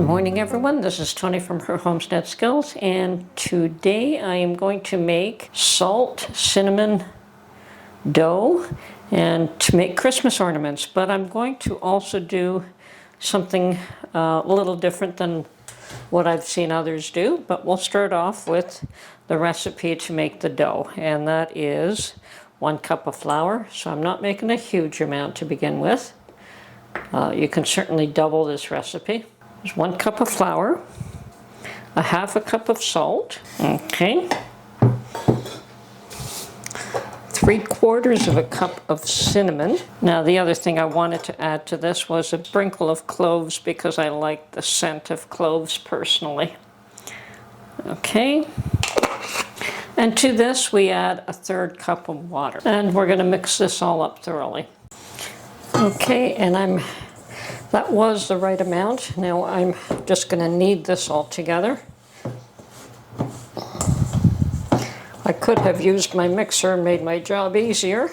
morning everyone, this is Tony from Her Homestead Skills, and today I am going to make salt cinnamon dough and to make Christmas ornaments, but I'm going to also do something a little different than what I've seen others do. But we'll start off with the recipe to make the dough, and that is 1 cup of flour. So I'm not making a huge amount to begin with. You can certainly double this recipe. There's 1 cup of flour, a 1/2 cup of salt, okay, 3/4 cup of cinnamon. Now the other thing I wanted to add to this was a sprinkle of cloves because I like the scent of cloves personally. Okay, and to this we add a 1/3 cup of water, and we're going to mix this all up thoroughly. Okay, and that was the right amount. Now I'm just going to knead this all together. I could have used my mixer and made my job easier.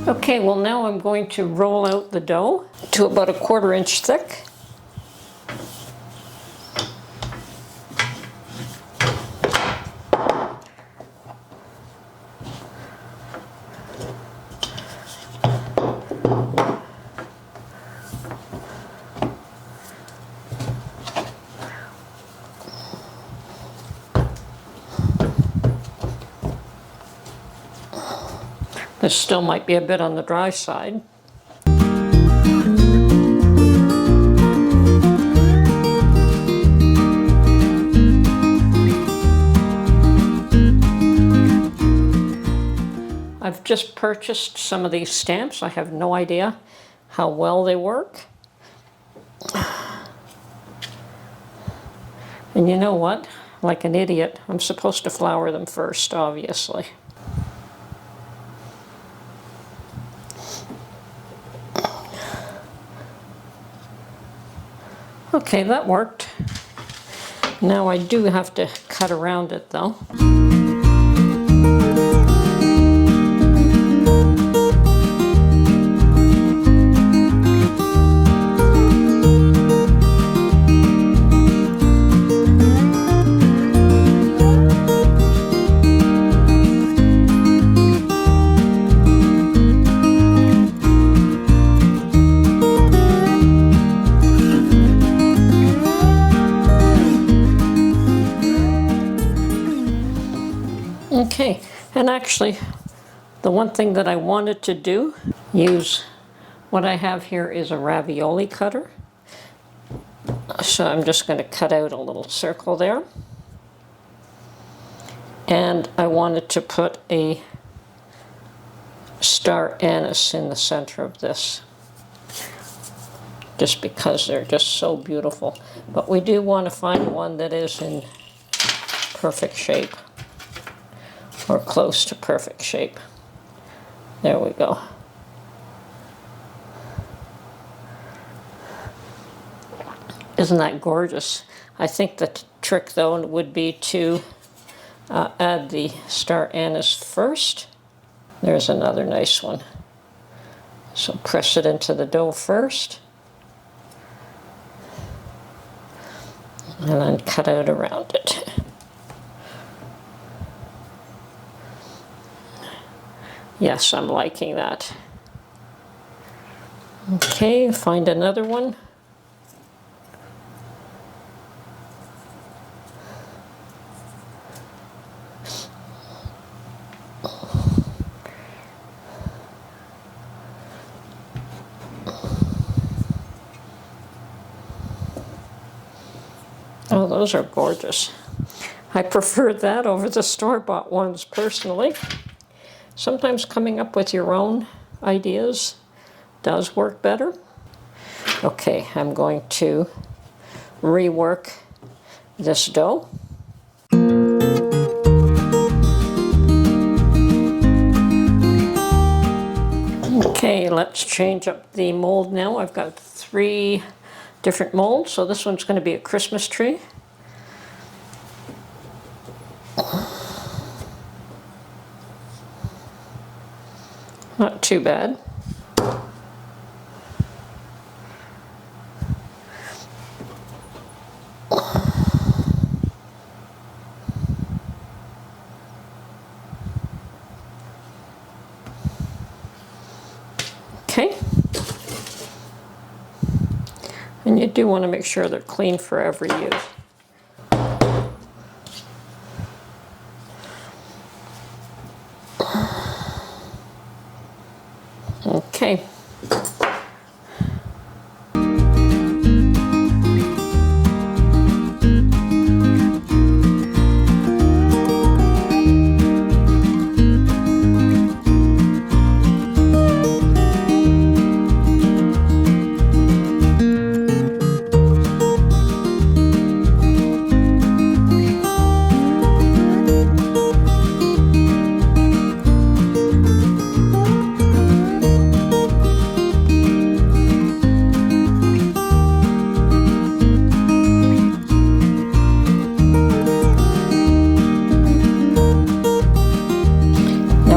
Okay, well now I'm going to roll out the dough to about 1/4 inch thick. This still might be a bit on the dry side. I've just purchased some of these stamps. I have no idea how well they work. And you know what? Like an idiot, I'm supposed to flour them first, obviously. Okay, that worked. Now I do have to cut around it though. Okay, and actually the one thing that I wanted to do, use what I have here is a ravioli cutter. So I'm just going to cut out a little circle there. And I wanted to put a star anise in the center of this, just because they're just so beautiful. But we do want to find one that is in perfect shape, or close to perfect shape. There we go. Isn't that gorgeous? I think the trick though would be to add the star anise first. There's another nice one. So press it into the dough first, and then cut out around it. Yes, I'm liking that. Okay, find another one. Oh, those are gorgeous. I prefer that over the store-bought ones personally. Sometimes coming up with your own ideas does work better. Okay, I'm going to rework this dough. Okay, let's change up the mold now. I've got 3 different molds, so this one's going to be a Christmas tree. Not too bad. Okay. And you do want to make sure they're clean for every use. Okay.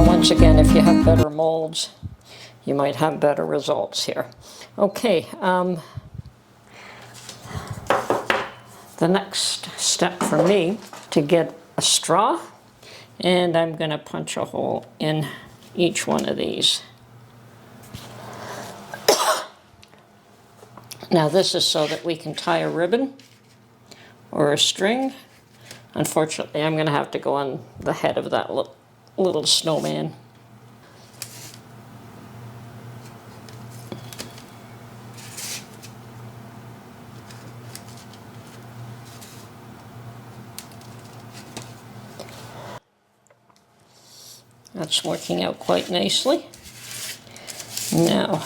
Once again, if you have better molds, you might have better results here. Okay, the next step for me to get a straw, and I'm going to punch a hole in each one of these. Now this is so that we can tie a ribbon or a string. Unfortunately, I'm going to have to go on the head of that little snowman. That's working out quite nicely. Now,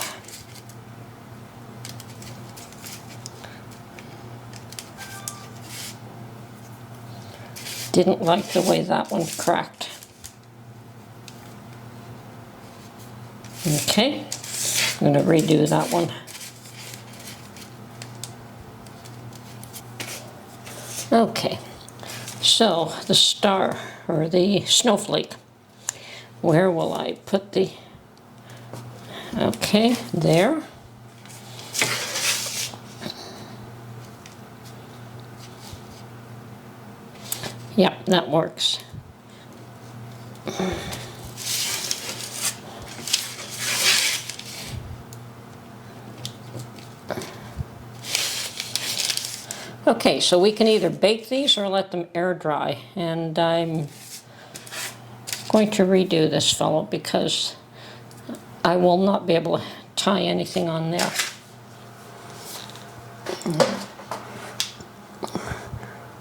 didn't like the way that one cracked. Okay, I'm going to redo that one. Okay, so the star, or the snowflake, where will I put the, okay, there. Yep, that works. Okay, so we can either bake these or let them air dry, and I'm going to redo this fellow because I will not be able to tie anything on there.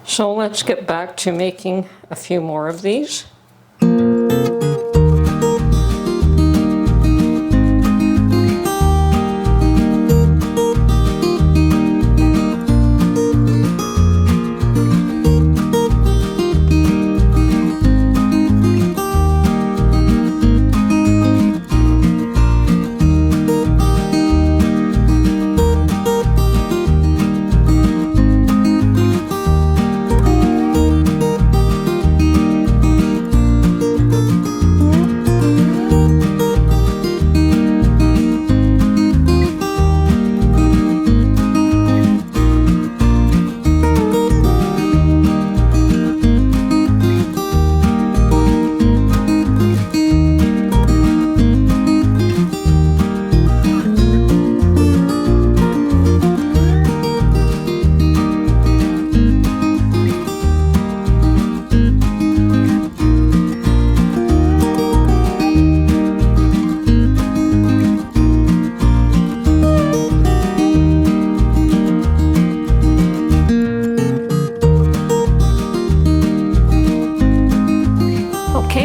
So let's get back to making a few more of these.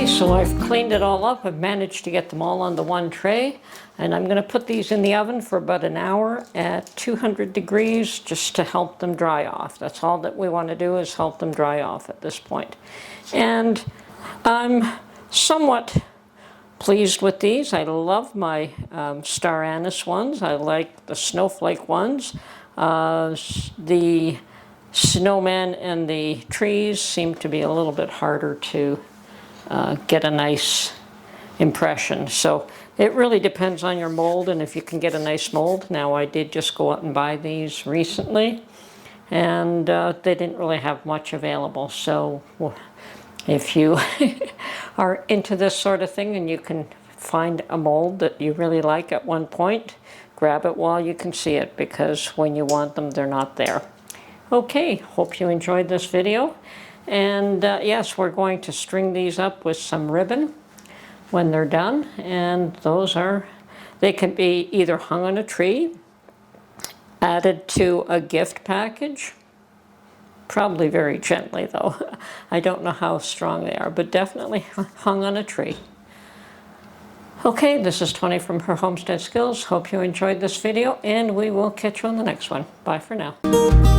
So I've cleaned it all up. I've managed to get them all on the one tray, and I'm going to put these in the oven for about an hour at 200 degrees just to help them dry off. That's all that we want to do, is help them dry off at this point. And I'm somewhat pleased with these. I love my star anise ones. I like the snowflake ones. The snowman and the trees seem to be a little bit harder to get a nice impression. So it really depends on your mold and if you can get a nice mold. Now I did just go out and buy these recently, and they didn't really have much available. So if you are into this sort of thing and you can find a mold that you really like at one point, grab it while you can see it, because when you want them, they're not there. Okay, hope you enjoyed this video. And yes, we're going to string these up with some ribbon when they're done. And they can be either hung on a tree, added to a gift package, probably very gently though. I don't know how strong they are, but definitely hung on a tree. Okay, this is Tony from Her Homestead Skills. Hope you enjoyed this video, and we will catch you on the next one. Bye for now.